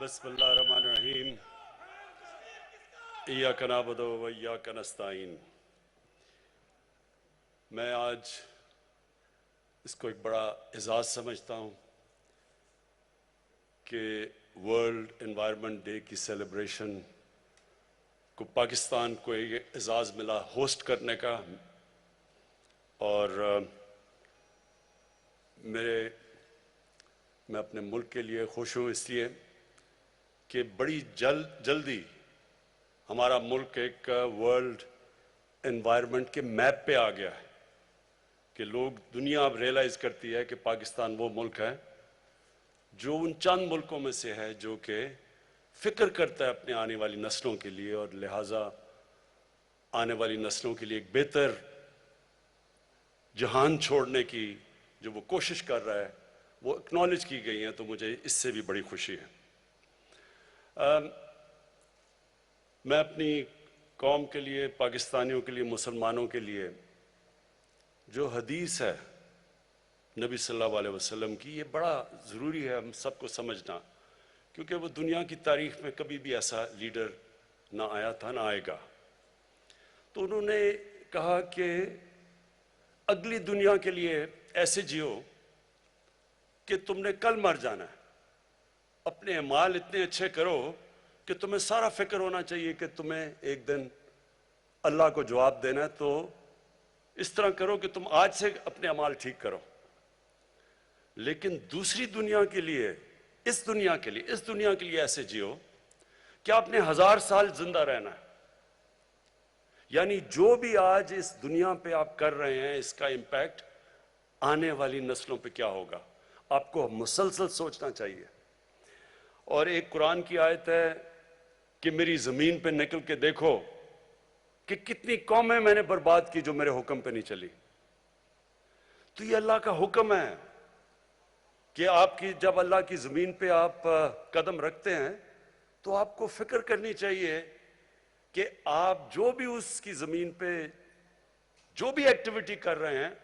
بسم اللہ الرحمن الرحیم ایاک نعبد و ایاک نستعین۔ میں آج اس کو ایک بڑا اعزاز سمجھتا ہوں کہ ورلڈ انوائرمنٹ ڈے کی سیلیبریشن کو پاکستان کو ایک اعزاز ملا ہوسٹ کرنے کا، اور میں اپنے ملک کے لیے خوش ہوں اس لیے کہ بڑی جلدی ہمارا ملک ایک ورلڈ انوائرمنٹ کے میپ پہ آ گیا ہے کہ دنیا اب ریئلائز کرتی ہے کہ پاکستان وہ ملک ہے جو ان چند ملکوں میں سے ہے جو کہ فکر کرتا ہے اپنے آنے والی نسلوں کے لیے، اور لہٰذا آنے والی نسلوں کے لیے ایک بہتر جہان چھوڑنے کی جو وہ کوشش کر رہا ہے وہ اکنالج کی گئی ہیں، تو مجھے اس سے بھی بڑی خوشی ہے۔ میں اپنی قوم کے لیے، پاکستانیوں کے لیے، مسلمانوں کے لیے جو حدیث ہے نبی صلی اللہ علیہ وسلم کی، یہ بڑا ضروری ہے ہم سب کو سمجھنا، کیونکہ وہ دنیا کی تاریخ میں کبھی بھی ایسا لیڈر نہ آیا تھا نہ آئے گا۔ تو انہوں نے کہا کہ اگلی دنیا کے لیے ایسے جیو کہ تم نے کل مر جانا ہے، اپنے اعمال اتنے اچھے کرو کہ تمہیں سارا فکر ہونا چاہیے کہ تمہیں ایک دن اللہ کو جواب دینا ہے، تو اس طرح کرو کہ تم آج سے اپنے اعمال ٹھیک کرو۔ لیکن دوسری دنیا کے لیے، اس دنیا کے لیے ایسے جیو کہ آپ نے 1000 سال زندہ رہنا ہے، یعنی جو بھی آج اس دنیا پہ آپ کر رہے ہیں اس کا امپیکٹ آنے والی نسلوں پہ کیا ہوگا، آپ کو مسلسل سوچنا چاہیے۔ اور ایک قرآن کی آیت ہے کہ میری زمین پہ نکل کے دیکھو کہ کتنی قومیں میں نے برباد کی جو میرے حکم پہ نہیں چلی۔ تو یہ اللہ کا حکم ہے کہ جب اللہ کی زمین پہ آپ قدم رکھتے ہیں تو آپ کو فکر کرنی چاہیے کہ آپ جو بھی اس کی زمین پہ جو بھی ایکٹیویٹی کر رہے ہیں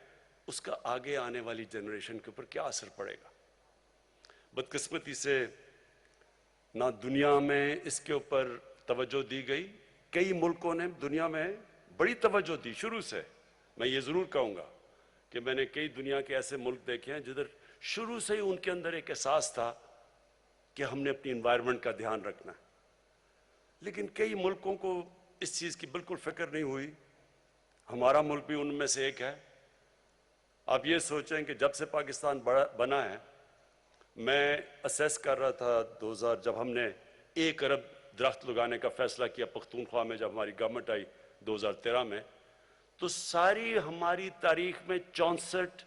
اس کا آگے آنے والی جنریشن کے اوپر کیا اثر پڑے گا۔ بدقسمتی سے نہ دنیا میں اس کے اوپر توجہ دی گئی، کئی ملکوں نے دنیا میں بڑی توجہ دی شروع سے۔ میں یہ ضرور کہوں گا کہ میں نے کئی دنیا کے ایسے ملک دیکھے ہیں جدھر شروع سے ہی ان کے اندر ایک احساس تھا کہ ہم نے اپنی انوائرمنٹ کا دھیان رکھنا ہے، لیکن کئی ملکوں کو اس چیز کی بالکل فکر نہیں ہوئی۔ ہمارا ملک بھی ان میں سے ایک ہے۔ آپ یہ سوچیں کہ جب سے پاکستان بنا ہے، میں اسیس کر رہا تھا 2000 جب ہم نے 1 ارب درخت لگانے کا فیصلہ کیا پختونخوا میں، جب ہماری گورنمنٹ آئی 2013 میں، تو ساری ہماری تاریخ میں 64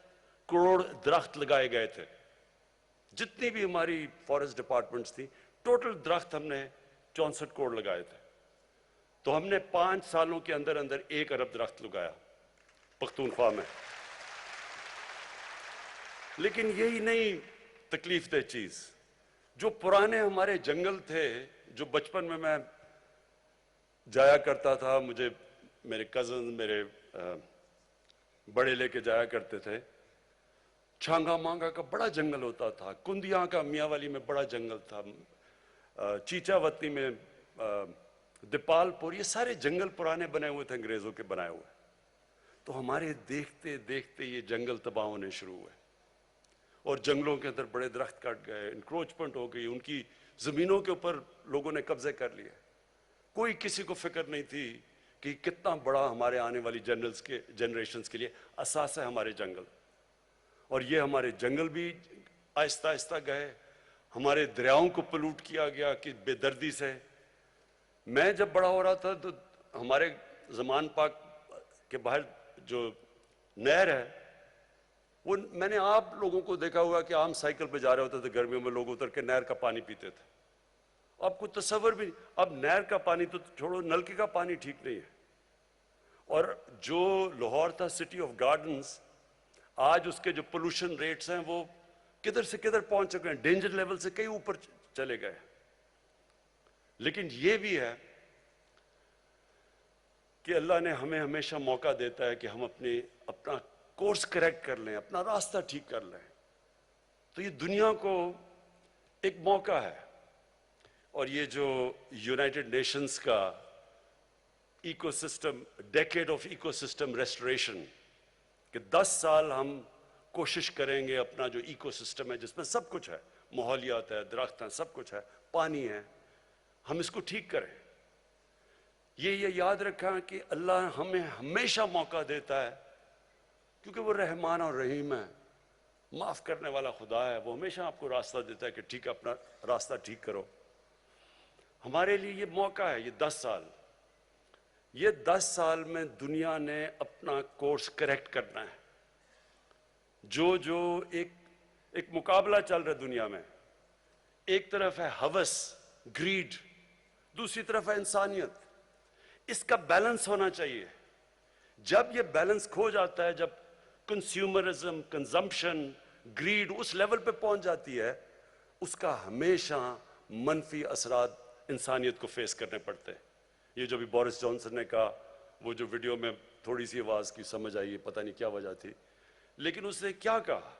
کروڑ درخت لگائے گئے تھے۔ جتنی بھی ہماری فارسٹ ڈپارٹمنٹس تھی، ٹوٹل درخت ہم نے 64 کروڑ لگائے تھے۔ تو ہم نے 5 سالوں کے اندر 1 ارب درخت لگایا پختونخوا میں۔ لیکن یہی نہیں تکلیف دہ چیز، جو پرانے ہمارے جنگل تھے، جو بچپن میں جایا کرتا تھا، مجھے میرے کزن میرے بڑے لے کے جایا کرتے تھے، چھانگا مانگا کا بڑا جنگل ہوتا تھا، کندیاں کا میاں والی میں بڑا جنگل تھا، چیچا وطنی میں، دیپال پور، یہ سارے جنگل پرانے بنے ہوئے تھے، انگریزوں کے بنائے ہوئے۔ تو ہمارے دیکھتے دیکھتے یہ جنگل تباہ ہونے شروع ہوئے، اور جنگلوں کے اندر بڑے درخت کٹ گئے، انکروچمنٹ ہو گئی، ان کی زمینوں کے اوپر لوگوں نے قبضے کر لیے۔ کوئی کسی کو فکر نہیں تھی کہ کتنا بڑا ہمارے آنے والی جنریشنز کے لیے اثاثہ ہے ہمارے جنگل۔ اور یہ ہمارے جنگل بھی آہستہ آہستہ گئے، ہمارے دریاؤں کو پلوٹ کیا گیا کہ بے دردی سے۔ میں جب بڑا ہو رہا تھا تو ہمارے زمان پاک کے باہر جو نہر ہے، وہ میں نے آپ لوگوں کو دیکھا ہوا کہ عام سائیکل پہ جا رہے ہوتے تھے، گرمیوں میں لوگ اتر کے نہر کا پانی پیتے تھے۔ آپ کو تصور بھی نہیں، اب نہر کا پانی تو چھوڑو، نلکے کا پانی ٹھیک نہیں ہے۔ اور جو لاہور تھا سٹی آف گارڈنز، آج اس کے جو پولوشن ریٹس ہیں وہ کدھر سے کدھر پہنچ چکے ہیں، ڈینجر لیول سے کئی اوپر چلے گئے۔ لیکن یہ بھی ہے کہ اللہ نے ہمیں ہمیشہ موقع دیتا ہے کہ ہم اپنا کورس کریکٹ کر لیں، اپنا راستہ ٹھیک کر لیں۔ تو یہ دنیا کو ایک موقع ہے اور یہ جو یونائٹڈ نیشنز کا ecosystem, decade of ecosystem restoration, کہ 10 سال ہم کوشش کریں گے اپنا جو ایکو سسٹم ہے جس میں سب کچھ ہے، ماحولیات ہے، درخت ہیں، سب کچھ ہے، پانی ہے، ہم اس کو ٹھیک کریں۔ یہ یاد رکھیں کہ اللہ ہمیں ہمیشہ موقع دیتا ہے، کیونکہ وہ رحمان اور رحیم ہے، معاف کرنے والا خدا ہے، وہ ہمیشہ آپ کو راستہ دیتا ہے کہ ٹھیک ہے، اپنا راستہ ٹھیک کرو۔ ہمارے لیے یہ موقع ہے، یہ 10 سال، یہ 10 سال میں دنیا نے اپنا کورس کریکٹ کرنا ہے۔ جو ایک مقابلہ چل رہا ہے دنیا میں، ایک طرف ہے ہوس، گریڈ، دوسری طرف ہے انسانیت، اس کا بیلنس ہونا چاہیے۔ جب یہ بیلنس کھو جاتا ہے، جب کنزیومرزم، کنزمپشن، گریڈ اس لیول پہ پہنچ جاتی ہے، اس کا ہمیشہ منفی اثرات انسانیت کو فیس کرنے پڑتے ہیں۔ یہ جو بھی بورس جانسن نے کہا، وہ جو ویڈیو میں تھوڑی سی آواز کی سمجھ آئی، پتہ نہیں کیا وجہ تھی، لیکن اس نے کیا کہا؟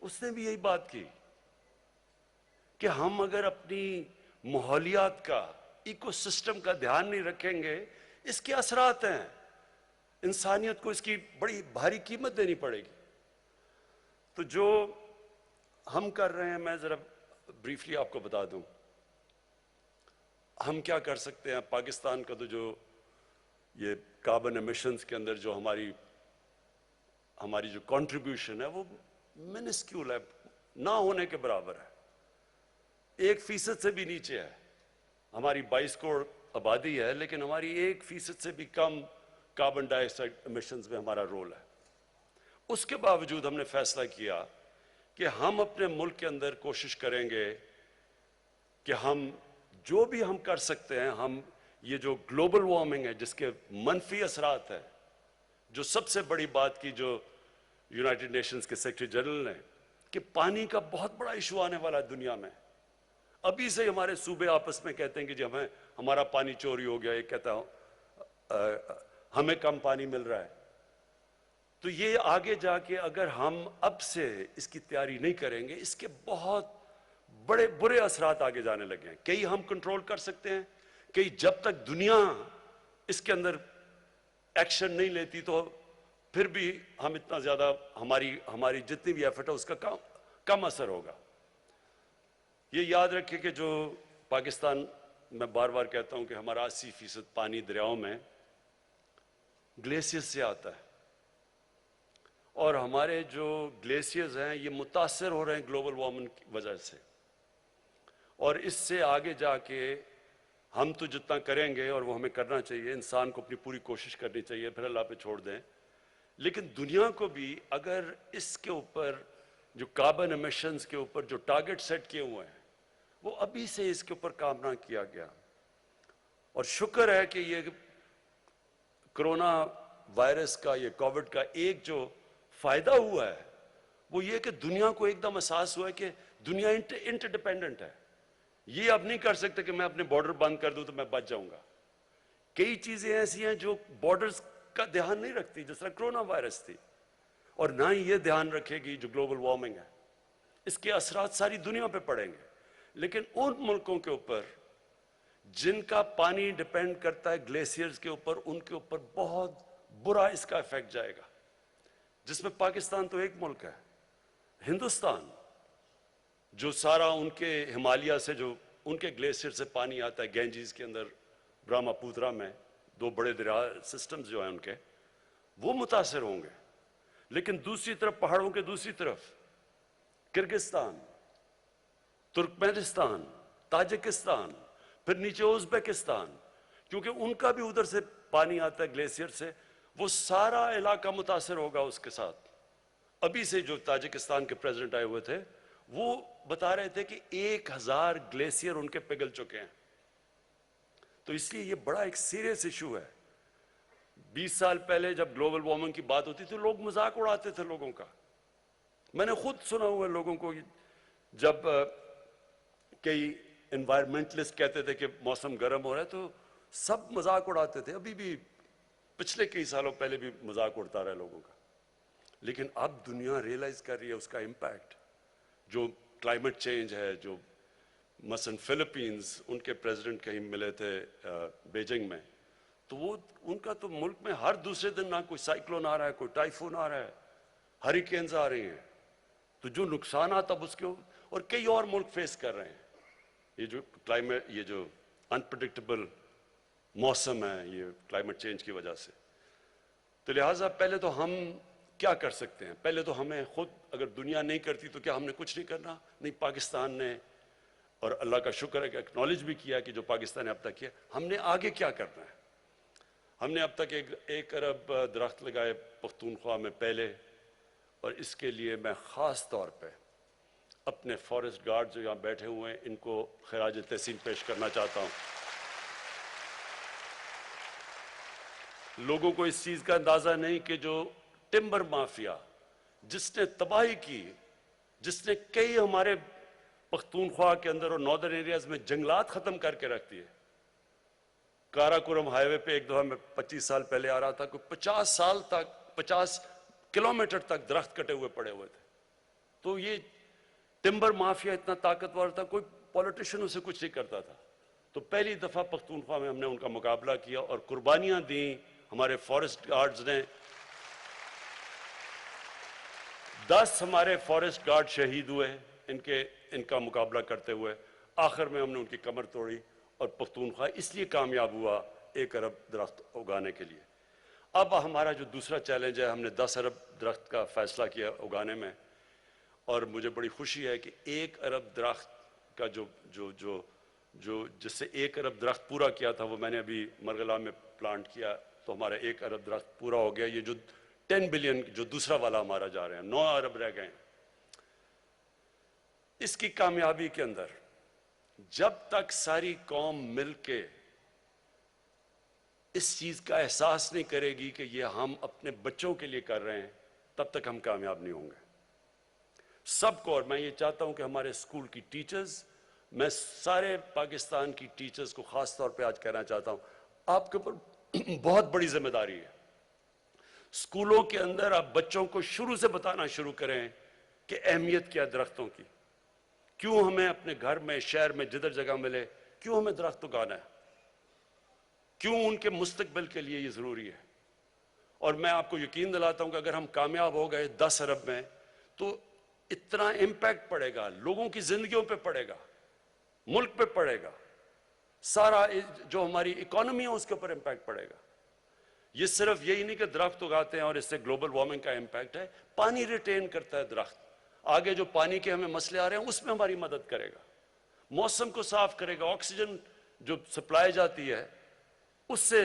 اس نے بھی یہی بات کی کہ ہم اگر اپنی ماحولیات کا، ایکو سسٹم کا دھیان نہیں رکھیں گے، اس کے اثرات ہیں، انسانیت کو اس کی بڑی بھاری قیمت دینی پڑے گی۔ تو جو ہم کر رہے ہیں، میں ذرا بریفلی آپ کو بتا دوں ہم کیا کر سکتے ہیں۔ پاکستان کا تو جو یہ کاربن ایمیشنز کے اندر جو ہماری جو کنٹریبیوشن ہے، وہ منسکیول ہے، نہ ہونے کے برابر ہے، 1% سے بھی نیچے ہے۔ ہماری 22 کروڑ آبادی ہے، لیکن ہماری 1% سے بھی کم کاربن ڈائی آکسائڈ ایمیشنز میں ہمارا رول ہے۔ اس کے باوجود ہم نے فیصلہ کیا کہ ہم اپنے ملک کے اندر کوشش کریں گے کہ ہم جو بھی ہم کر سکتے ہیں، ہم یہ جو گلوبل وارمنگ ہے جس کے منفی اثرات ہیں، جو سب سے بڑی بات کی جو یونائٹڈ نیشنز کے سیکرٹری جنرل نے، کہ پانی کا بہت بڑا ایشو آنے والا ہے دنیا میں۔ ابھی سے ہمارے صوبے آپس میں کہتے ہیں کہ جی ہمارا پانی چوری ہو گیا، یہ کہتا ہوں ہمیں کم پانی مل رہا ہے۔ تو یہ آگے جا کے اگر ہم اب سے اس کی تیاری نہیں کریں گے، اس کے بہت بڑے برے اثرات آگے جانے لگے ہیں۔ کئی ہم کنٹرول کر سکتے ہیں، کئی جب تک دنیا اس کے اندر ایکشن نہیں لیتی تو پھر بھی ہم اتنا زیادہ ہماری جتنی بھی ایفرٹ ہے اس کا کم اثر ہوگا۔ یہ یاد رکھیں کہ جو پاکستان، میں بار بار کہتا ہوں کہ ہمارا 80% پانی دریاؤں میں گلیشیئر سے آتا ہے، اور ہمارے جو گلیشیئرز ہیں یہ متاثر ہو رہے ہیں گلوبل وارمنگ کی وجہ سے، اور اس سے آگے جا کے ہم تو جتنا کریں گے، اور وہ ہمیں کرنا چاہیے، انسان کو اپنی پوری کوشش کرنی چاہیے، پھر اللہ پہ چھوڑ دیں، لیکن دنیا کو بھی اگر اس کے اوپر جو کاربن ایمیشنز کے اوپر جو ٹارگٹ سیٹ کیے ہوئے ہیں، وہ ابھی سے اس کے اوپر کام نہ کیا گیا۔ اور شکر ہے کہ یہ کرونا وائرس کا، یہ کووڈ کا ایک جو فائدہ ہوا ہے وہ یہ کہ دنیا کو ایک دم احساس ہوا ہے کہ دنیا انٹر ڈیپینڈنٹ ہے۔ یہ اب نہیں کر سکتے کہ میں اپنے بارڈر بند کر دوں تو میں بچ جاؤں گا۔ کئی چیزیں ایسی ہیں جو بارڈرز کا دھیان نہیں رکھتی، جس طرح کرونا وائرس تھی، اور نہ ہی یہ دھیان رکھے گی جو گلوبل وارمنگ ہے، اس کے اثرات ساری دنیا پہ پڑیں گے۔ لیکن ان ملکوں کے اوپر جن کا پانی ڈیپینڈ کرتا ہے گلیشیئرز کے اوپر، ان کے اوپر بہت برا اس کا ایفیکٹ جائے گا، جس میں پاکستان تو ایک ملک ہے، ہندوستان جو سارا ان کے ہمالیہ سے جو ان کے گلیشیئر سے پانی آتا ہے، گینجیز کے اندر، برہما پوترا میں، 2 بڑے دریا سسٹمز جو ہیں ان کے، وہ متاثر ہوں گے۔ لیکن دوسری طرف پہاڑوں کے دوسری طرف کرگستان، ترکمانستان، تاجکستان، پھر نیچے ازبکستان، کیونکہ ان کا بھی ادھر سے پانی آتا ہے گلیشیئر سے، وہ سارا علاقہ متاثر ہوگا اس کے ساتھ۔ ابھی سے جو تاجکستان کے پریزیڈنٹ آئے ہوئے تھے، وہ بتا رہے تھے کہ 1000 گلیشیئر ان کے پگھل چکے ہیں۔ تو اس لیے یہ بڑا ایک سیریس ایشو ہے۔ 20 سال پہلے جب گلوبل وارمنگ کی بات ہوتی تھی، لوگ مذاق اڑاتے تھے لوگوں کا۔ میں نے خود سنا ہوا ہے لوگوں کو، جب کئی انوائرمنٹلسٹ کہتے تھے کہ موسم گرم ہو رہا ہے تو سب مذاق اڑاتے تھے۔ ابھی بھی پچھلے کئی سالوں پہلے بھی مذاق اڑتا رہا لوگوں کا، لیکن اب دنیا ریئلائز کر رہی ہے اس کا امپیکٹ، جو کلائمیٹ چینج ہے، جو مثلا فلپینز، ان کے پریزیڈنٹ کہیں ملے تھے بیجنگ میں، تو وہ ان کا تو ملک میں ہر دوسرے دن نہ کوئی سائیکلون آ رہا ہے، کوئی ٹائفون آ رہا ہے، ہریکینز آ رہی ہیں، تو جو نقصانات اب اس کے اور کئی اور ملک فیس کر رہے ہیں، یہ جو کلائمیٹ، یہ جو انپریڈکٹیبل موسم ہے، یہ کلائمیٹ چینج کی وجہ سے. تو لہٰذا پہلے تو ہم کیا کر سکتے ہیں؟ پہلے تو ہمیں خود، اگر دنیا نہیں کرتی تو کیا ہم نے کچھ نہیں کرنا؟ نہیں، پاکستان نے، اور اللہ کا شکر ہے کہ اکنالج بھی کیا کہ جو پاکستان نے اب تک کیا. ہم نے آگے کیا کرنا ہے؟ ہم نے اب تک 1 ارب درخت لگائے پختونخوا میں پہلے، اور اس کے لیے میں خاص طور پہ اپنے فارسٹ گارڈ جو یہاں بیٹھے ہوئے ہیں ان کو خراج تحسین پیش کرنا چاہتا ہوں. لوگوں کو اس چیز کا اندازہ نہیں کہ جو ٹمبر مافیا جس نے تباہی کی، جس نے کئی ہمارے پختونخوا کے اندر اور ناردرن ایریاز میں جنگلات ختم کر کے رکھ دیے. کاراکورم ہائی وے پہ ایک دفعہ میں 25 سال پہلے آ رہا تھا، کوئی 50 سال تک 50 کلومیٹر تک درخت کٹے ہوئے پڑے ہوئے تھے. تو یہ ٹمبر مافیا اتنا طاقتور تھا، کوئی پولیٹیشن اسے کچھ نہیں کرتا تھا. تو پہلی دفعہ پختونخوا میں ہم نے ان کا مقابلہ کیا اور قربانیاں دیں. ہمارے فارسٹ گارڈز نے 10 ہمارے فارسٹ گارڈ شہید ہوئے ان کا مقابلہ کرتے ہوئے. آخر میں ہم نے ان کی کمر توڑی اور پختونخوا اس لیے کامیاب ہوا 1 ارب درخت اگانے کے لیے. اب ہمارا جو دوسرا چیلنج ہے، ہم نے 10 ارب درخت کا فیصلہ کیا اگانے میں، اور مجھے بڑی خوشی ہے کہ 1 ارب درخت کا جس سے 1 ارب درخت پورا کیا تھا وہ میں نے ابھی مرغلا میں پلانٹ کیا، تو ہمارا 1 ارب درخت پورا ہو گیا. یہ جو 10 بلین جو دوسرا والا ہمارا جا رہے ہیں، 9 ارب رہ گئے ہیں. اس کی کامیابی کے اندر جب تک ساری قوم مل کے اس چیز کا احساس نہیں کرے گی کہ یہ ہم اپنے بچوں کے لیے کر رہے ہیں، تب تک ہم کامیاب نہیں ہوں گے. سب کو، اور میں یہ چاہتا ہوں کہ ہمارے اسکول کی ٹیچرز، میں سارے پاکستان کی ٹیچرز کو خاص طور پہ آج کہنا چاہتا ہوں، آپ کے اوپر بہت بڑی ذمہ داری ہے. اسکولوں کے اندر آپ بچوں کو شروع سے بتانا شروع کریں کہ اہمیت کیا درختوں کی، کیوں ہمیں اپنے گھر میں، شہر میں، جدھر جگہ ملے، کیوں ہمیں درخت اگانا ہے، کیوں ان کے مستقبل کے لیے یہ ضروری ہے. اور میں آپ کو یقین دلاتا ہوں کہ اگر ہم کامیاب ہو گئے 10 ارب میں، تو اتنا امپیکٹ پڑے گا، لوگوں کی زندگیوں پہ پڑے گا، ملک پہ پڑے گا، سارا جو ہماری اکانومی ہے اس کے اوپر امپیکٹ پڑے گا. یہ صرف یہی نہیں کہ درخت اگاتے ہیں اور اس سے گلوبل وارمنگ کا امپیکٹ ہے، پانی ریٹین کرتا ہے درخت. آگے جو پانی کے ہمیں مسئلے آ رہے ہیں اس میں ہماری مدد کرے گا، موسم کو صاف کرے گا، آکسیجن جو سپلائی جاتی ہے اس سے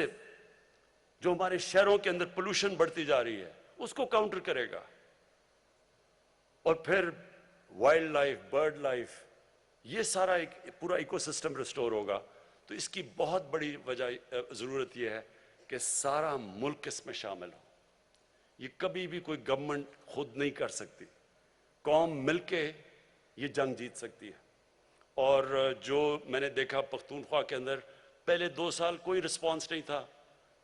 جو ہمارے شہروں کے اندر پولوشن بڑھتی جا رہی ہے اس کو کاؤنٹر کرے گا. اور پھر وائلڈ لائف، برڈ لائف، یہ سارا ایک پورا ایکو سسٹم ریسٹور ہوگا. تو اس کی بہت بڑی وجہ ضرورت یہ ہے کہ سارا ملک اس میں شامل ہو. یہ کبھی بھی کوئی گورنمنٹ خود نہیں کر سکتی، قوم مل کے یہ جنگ جیت سکتی ہے. اور جو میں نے دیکھا پختونخوا کے اندر پہلے 2 سال کوئی رسپانس نہیں تھا،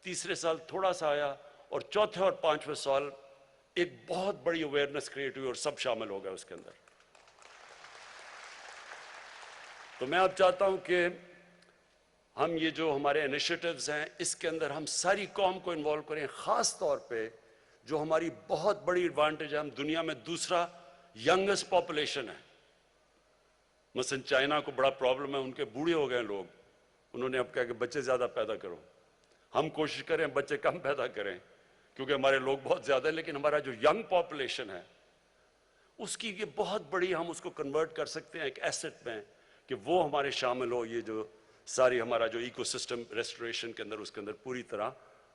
تیسرے سال تھوڑا سا آیا، اور چوتھے اور 5ویں سال ایک بہت بڑی اویئرنیس کریٹ ہوئی اور سب شامل ہو گئے اس کے اندر. تو میں اب چاہتا ہوں کہ ہم یہ جو ہمارے انیشیٹوز ہیں اس کے اندر ہم ساری قوم کو انوالو کریں. خاص طور پہ جو ہماری بہت بڑی ایڈوانٹیج ہے، ہم دنیا میں دوسرا ینگسٹ پاپولیشن ہے. مثلا چائنا کو بڑا پرابلم ہے، ان کے بوڑھے ہو گئے لوگ، انہوں نے اب کہا کہ بچے زیادہ پیدا کرو. ہم کوشش کریں بچے کم پیدا کریں کیونکہ ہمارے لوگ بہت زیادہ ہیں، لیکن ہمارا جو ینگ پاپولیشن ہے اس کی یہ بہت بڑی، ہم اس کو کنورٹ کر سکتے ہیں ایک ایسٹ میں کہ وہ ہمارے شامل ہو. یہ جو ساری ہمارا جو ایکو سسٹم ریسٹوریشن کے اندر، اس کے اندر پوری طرح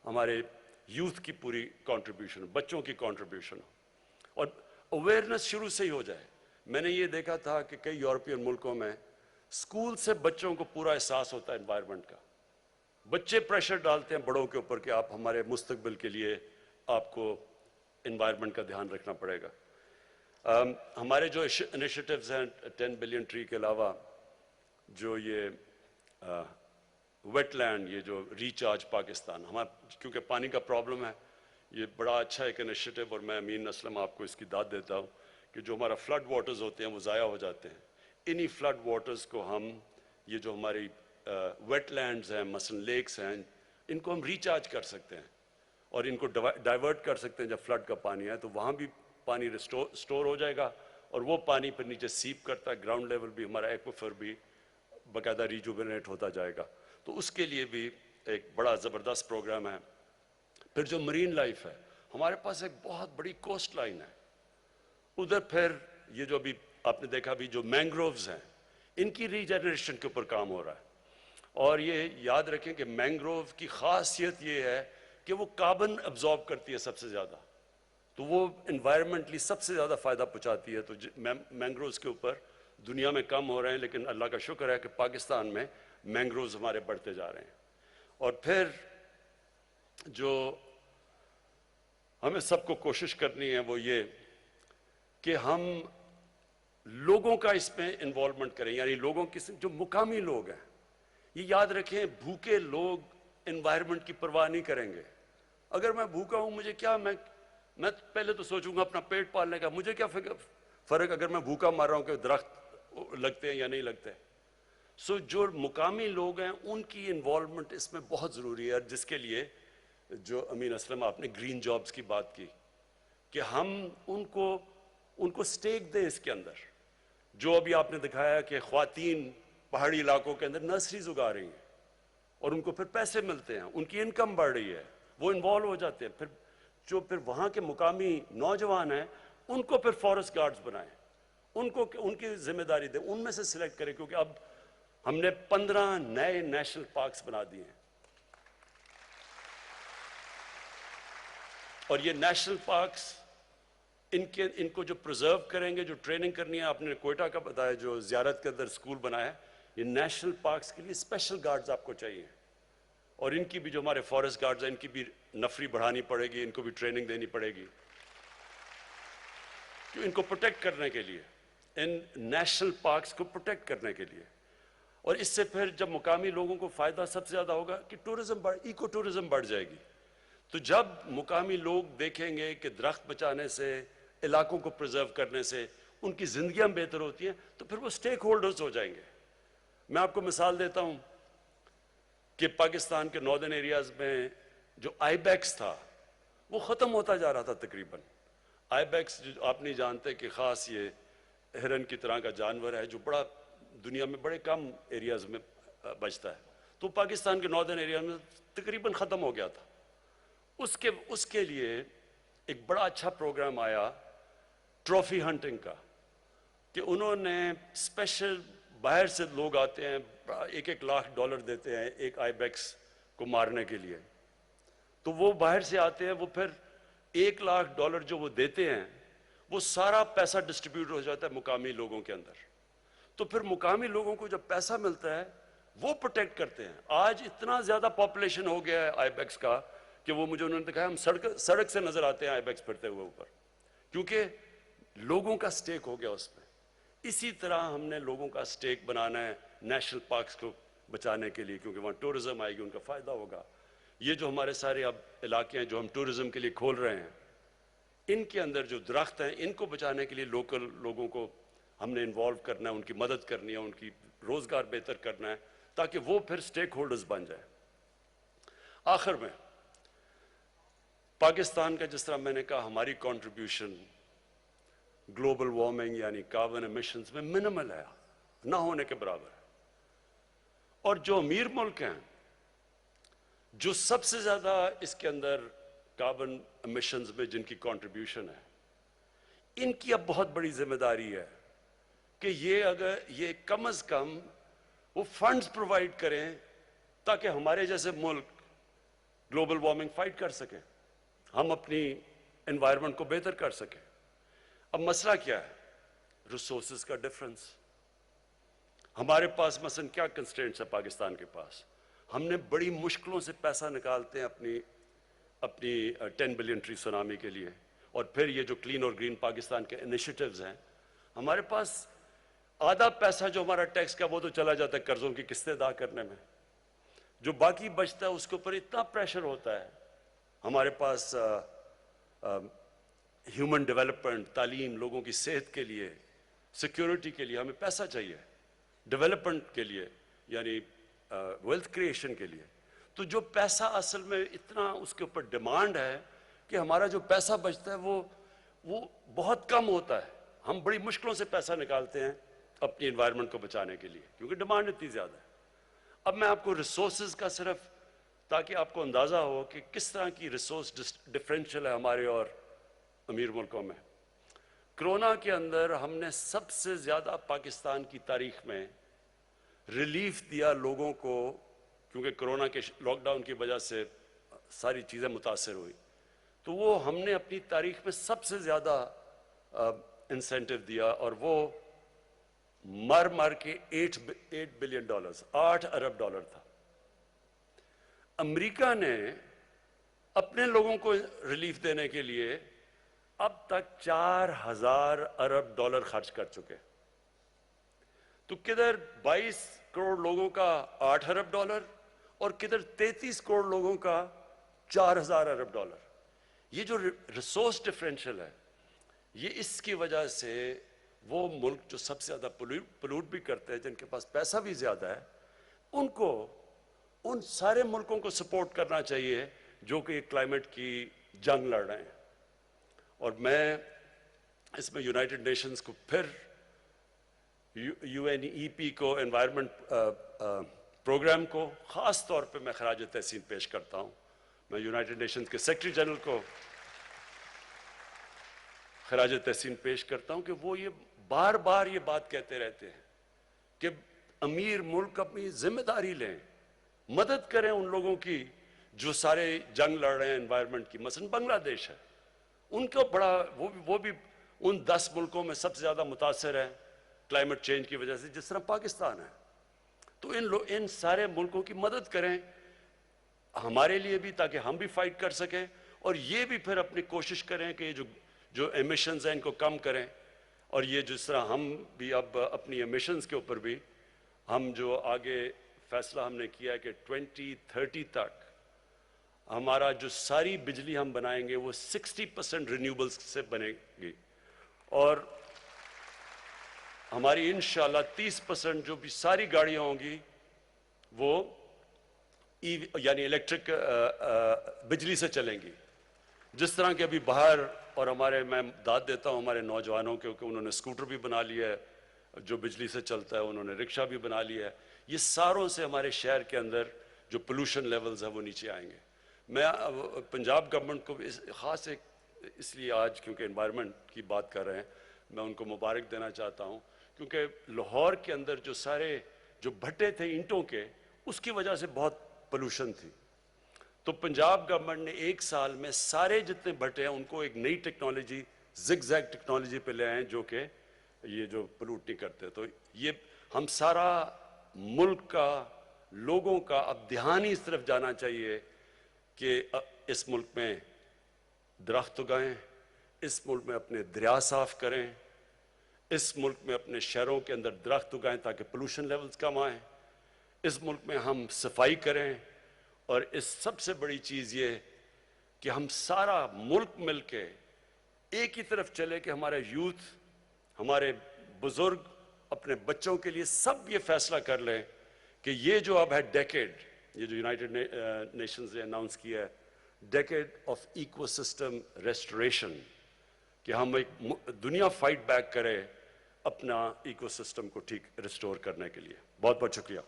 ہمارے یوتھ کی پوری کنٹریبیوشن، بچوں کی کنٹریبیوشن ہو، اور اویئرنیس شروع سے ہی ہو جائے. میں نے یہ دیکھا تھا کہ کئی یورپین ملکوں میں اسکول سے بچوں کو پورا احساس ہوتا ہے انوائرمنٹ کا. بچے پریشر ڈالتے ہیں بڑوں کے اوپر کہ آپ ہمارے مستقبل کے لیے آپ کو انوائرمنٹ کا دھیان رکھنا پڑے گا. ہمارے جو انیشیٹوز ہیں 10 بلین ٹری کے علاوہ، جو یہ ویٹ لینڈ، یہ جو ریچارج پاکستان، ہمارا کیونکہ پانی کا پرابلم ہے، یہ بڑا اچھا ایک انیشیٹو، اور میں امین اسلم آپ کو اس کی داد دیتا ہوں کہ جو ہمارا فلڈ واٹرز ہوتے ہیں وہ ضائع ہو جاتے ہیں. انہی فلڈ واٹرز کو ہم یہ جو ہماری ویٹ لینڈز ہیں مثلا لیکس ہیں ان کو ہم ریچارج کر سکتے ہیں اور ان کو ڈائیورٹ کر سکتے ہیں. جب فلڈ کا پانی ہے تو وہاں بھی پانی سٹور ہو جائے گا اور وہ پانی پھر نیچے سیپ کرتا ہے, گراؤنڈ لیول بھی ہمارا ایکویفر بھی باقاعدہ ریجوونیٹ ہوتا جائے گا. تو اس کے لیے بھی ایک بڑا زبردست پروگرام ہے. پھر جو مرین لائف ہے, ہمارے پاس ایک بہت بڑی کوسٹ لائن ہے ادھر. پھر یہ جو ابھی آپ نے دیکھا بھی جو مینگرووز ہیں ان کی ری جنریشن کے اوپر کام ہو رہا ہے. اور یہ یاد رکھیں کہ مینگروو کی خاصیت یہ ہے کہ وہ کاربن ابزارب کرتی ہے سب سے زیادہ, تو وہ انوائرمنٹلی سب سے زیادہ فائدہ پہنچاتی ہے. تو مینگرووز کے اوپر دنیا میں کم ہو رہے ہیں, لیکن اللہ کا شکر ہے کہ پاکستان میں مینگرووز ہمارے بڑھتے جا رہے ہیں. اور پھر جو ہمیں سب کو کوشش کرنی ہے وہ یہ کہ ہم لوگوں کا اس میں انوالومنٹ کریں, یعنی لوگوں کی جو مقامی لوگ ہیں. یہ یاد رکھیں بھوکے لوگ انوائرمنٹ کی پرواہ نہیں کریں گے. اگر میں بھوکا ہوں مجھے کیا, میں پہلے تو سوچوں گا اپنا پیٹ پالنے کا, مجھے کیا فرق اگر میں بھوکا مار رہا ہوں کہ درخت لگتے ہیں یا نہیں لگتے. جو مقامی لوگ ہیں ان کی انوالومنٹ اس میں بہت ضروری ہے, جس کے لیے جو امین اسلم آپ نے گرین جابز کی بات کی کہ ہم ان کو سٹیک دیں اس کے اندر. جو ابھی آپ نے دکھایا کہ خواتین پہاڑی علاقوں کے اندر نرسریز اگا رہی ہیں اور ان کو پھر پیسے ملتے ہیں, ان کی انکم بڑھ رہی ہے, وہ انوالو ہو جاتے ہیں. پھر وہاں کے مقامی نوجوان ہیں ان کو پھر فارسٹ گارڈز بنائیں, ان کی ذمہ داری دیں, ان میں سے سلیکٹ کریں, کیونکہ اب ہم نے 15 نئے نیشنل پارکس بنا دیے ہیں. اور یہ نیشنل پارکس ان کو جو پرزرو کریں گے, جو ٹریننگ کرنی ہے, آپ نے کوئٹہ کا بتایا جو زیارت کے اندر اسکول بنایا ہے, یہ نیشنل پارکس کے لیے اسپیشل گارڈز آپ کو چاہیے. اور ان کی بھی جو ہمارے فارسٹ گارڈز ہیں ان کی بھی نفری بڑھانی پڑے گی, ان کو بھی ٹریننگ دینی پڑے گی کہ ان کو پروٹیکٹ کرنے کے لیے, ان نیشنل پارکس کو پروٹیکٹ کرنے کے لیے. اور اس سے پھر جب مقامی لوگوں کو فائدہ سب سے زیادہ ہوگا کہ ایکو ٹورزم بڑھ جائے گی. تو جب مقامی لوگ دیکھیں گے کہ درخت بچانے سے, علاقوں کو پرزرو کرنے سے ان کی زندگیاں بہتر ہوتی ہیں, تو پھر وہ سٹیک ہولڈرز ہو جائیں گے. میں آپ کو مثال دیتا ہوں کہ پاکستان کے ناردرن ایریاز میں جو آئی بیکس تھا وہ ختم ہوتا جا رہا تھا تقریباً. آئی بیکس جو آپ نہیں جانتے کہ خاص یہ ہرن کی طرح کا جانور ہے جو بڑا دنیا میں بڑے کم ایریاز میں بچتا ہے, تو پاکستان کے ناردرن ایریا میں تقریباً ختم ہو گیا تھا. اس کے لیے ایک بڑا اچھا پروگرام آیا ٹرافی ہنٹنگ کا, کہ انہوں نے اسپیشل باہر سے لوگ آتے ہیں, $1 لاکھ دیتے ہیں ایک آئی بیکس کو مارنے کے لیے. تو وہ باہر سے آتے ہیں, وہ پھر $1 لاکھ جو وہ دیتے ہیں وہ سارا پیسہ ڈسٹریبیوٹ ہو جاتا ہے مقامی لوگوں کے اندر. تو پھر مقامی لوگوں کو جب پیسہ ملتا ہے وہ پروٹیکٹ کرتے ہیں. آج اتنا زیادہ پاپولیشن ہو گیا ہے آئی بیکس کا کہ وہ مجھے انہوں نے دکھایا ہم سڑک سے نظر آتے ہیں آئی بیکس پھرتے ہوئے اوپر, کیونکہ لوگوں کا سٹیک ہو گیا اس میں. اسی طرح ہم نے لوگوں کا سٹیک بنانا ہے نیشنل پارکس کو بچانے کے لیے, کیونکہ وہاں ٹورزم آئے گی, ان کا فائدہ ہوگا. یہ جو ہمارے سارے اب علاقے ہیں جو ہم ٹورزم کے لیے کھول رہے ہیں, ان کے اندر جو درخت ہیں ان کو بچانے کے لیے لوکل لوگوں کو ہم نے انوالو کرنا ہے, ان کی مدد کرنی ہے, ان کی روزگار بہتر کرنا ہے, تاکہ وہ پھر سٹیک ہولڈرز بن جائیں. آخر میں پاکستان کا جس طرح میں نے کہا ہماری کنٹریبیوشن گلوبل وارمنگ یعنی کاربن ایمیشنز میں منیمل ہے, نہ ہونے کے برابر ہے. اور جو امیر ملک ہیں جو سب سے زیادہ اس کے اندر کاربن ایمیشنز میں جن کی کنٹریبیوشن ہے, ان کی اب بہت بڑی ذمہ داری ہے کہ یہ کم از کم وہ فنڈز پرووائڈ کریں تاکہ ہمارے جیسے ملک گلوبل وارمنگ فائٹ کر سکیں, ہم اپنی انوائرمنٹ کو بہتر کر سکیں. اب مسئلہ کیا ہے, ریسورسز کا ڈفرنس. ہمارے پاس مثلا کیا کنسٹرینٹس ہے پاکستان کے پاس, ہم نے بڑی مشکلوں سے پیسہ نکالتے ہیں اپنی 10 بلین ٹری سونامی کے لیے, اور پھر یہ جو کلین اور گرین پاکستان کے انیشیٹیوز ہیں, ہمارے پاس آدھا پیسہ جو ہمارا ٹیکس کا وہ تو چلا جاتا ہے قرضوں کی قسطیں ادا کرنے میں, جو باقی بچتا ہے اس کے اوپر اتنا پریشر ہوتا ہے. ہمارے پاس ہیومن ڈیولپمنٹ, تعلیم, لوگوں کی صحت کے لیے سیکیورٹی کے لیے ہمیں پیسہ چاہیے، ڈیولپمنٹ کے لیے یعنی ویلتھ کریشن کے لیے. تو جو پیسہ اصل میں اتنا اس کے اوپر ڈیمانڈ ہے کہ ہمارا جو پیسہ بچتا ہے وہ بہت کم ہوتا ہے. ہم بڑی مشکلوں سے پیسہ نکالتے ہیں اپنی انوائرمنٹ کو بچانے کے لیے کیونکہ ڈیمانڈ اتنی زیادہ ہے. اب میں آپ کو ریسورسز کا صرف تاکہ آپ کو اندازہ ہو کہ کس طرح کی ریسورس ڈفرینشیل ہے ہمارے اور امیر ملکوں میں. کرونا کے اندر ہم نے سب سے زیادہ پاکستان کی تاریخ میں ریلیف دیا لوگوں کو، کیونکہ کرونا کے لاک ڈاؤن کی وجہ سے ساری چیزیں متاثر ہوئی، تو وہ ہم نے اپنی تاریخ میں سب سے زیادہ انسینٹیو دیا، اور وہ مر کے $8 بلین $8 ارب تھا. امریکہ نے اپنے لوگوں کو ریلیف دینے کے لیے اب تک $4000 ارب خرچ کر چکے. تو کدھر 22 کروڑ لوگوں کا $8 ارب اور کدھر 33 کروڑ لوگوں کا $4000 ارب. یہ جو ریسورس ڈفرینشیل ہے، یہ اس کی وجہ سے وہ ملک جو سب سے زیادہ پلوٹ بھی کرتے ہیں، جن کے پاس پیسہ بھی زیادہ ہے، ان سارے ملکوں کو سپورٹ کرنا چاہیے جو کہ کلائمیٹ کی جنگ لڑ رہے ہیں. اور میں اس میں یونائٹڈ نیشنز کو پھر UNEP کو انوائرمنٹ پروگرام کو خاص طور پہ میں خراج تحسین پیش کرتا ہوں. میں یونائٹڈ نیشنز کے سیکرٹری جنرل کو خراج تحسین پیش کرتا ہوں کہ وہ یہ بار بار یہ بات کہتے رہتے ہیں کہ امیر ملک اپنی ذمہ داری لیں، مدد کریں ان لوگوں کی جو سارے جنگ لڑ رہے ہیں انوائرمنٹ کی. مثلا بنگلہ دیش ہے، ان کو بڑا وہ بھی ان 10 ملکوں میں سب سے زیادہ متاثر ہے کلائمیٹ چینج کی وجہ سے، جس طرح پاکستان ہے. تو ان سارے ملکوں کی مدد کریں ہمارے لیے بھی، تاکہ ہم بھی فائٹ کر سکیں، اور یہ بھی پھر اپنی کوشش کریں کہ جو ایمیشنز ہیں ان کو کم کریں. اور یہ جس طرح ہم بھی اب اپنی ایمیشنز کے اوپر بھی ہم جو آگے فیصلہ ہم نے کیا ہے کہ 2030 تک ہمارا جو ساری بجلی ہم بنائیں گے وہ 60% رینیوبلز سے بنے گی، اور ہماری انشاءاللہ 30% جو بھی ساری گاڑیاں ہوں گی وہ یعنی الیکٹرک بجلی سے چلیں گی. جس طرح کہ ابھی باہر اور میں داد دیتا ہوں ہمارے نوجوانوں کے کہ انہوں نے اسکوٹر بھی بنا لیا ہے جو بجلی سے چلتا ہے، انہوں نے رکشہ بھی بنا لیا ہے. یہ ساروں سے ہمارے شہر کے اندر جو پولوشن لیولز ہیں وہ نیچے آئیں گے. میں پنجاب گورنمنٹ کو خاص اس لیے آج کیونکہ انوائرمنٹ کی بات کر رہے ہیں میں ان کو مبارک دینا چاہتا ہوں، کیونکہ لاہور کے اندر جو سارے جو بھٹے تھے اینٹوں کے، اس کی وجہ سے بہت پولوشن تھی. تو پنجاب گورنمنٹ نے 1 سال میں سارے جتنے بھٹے ہیں ان کو ایک نئی ٹیکنالوجی زگ زیگ ٹیکنالوجی پہ لے آئے جو کہ یہ جو پلوٹ نہیں کرتے. تو یہ ہم سارا ملک کا لوگوں کا اب دھیان ہی اس طرف جانا چاہیے کہ اس ملک میں درخت اگائیں، اس ملک میں اپنے دریا صاف کریں، اس ملک میں اپنے شہروں کے اندر درخت اگائیں تاکہ پولوشن لیولز کم آئیں، اس ملک میں ہم صفائی کریں، اور اس سب سے بڑی چیز یہ کہ ہم سارا ملک مل کے ایک ہی طرف چلے کہ ہمارا یوتھ، ہمارے بزرگ اپنے بچوں کے لیے سب یہ فیصلہ کر لیں کہ یہ جو اب ہے ڈیکیڈ، یہ جو یونائٹڈ نیشنز نے اناؤنس کیا ہے decade of ecosystem restoration, کہ ہم ایک دنیا فائٹ بیک کرے اپنا ایکو سسٹم کو ٹھیک ریسٹور کرنے کے لیے. بہت بہت شکریہ.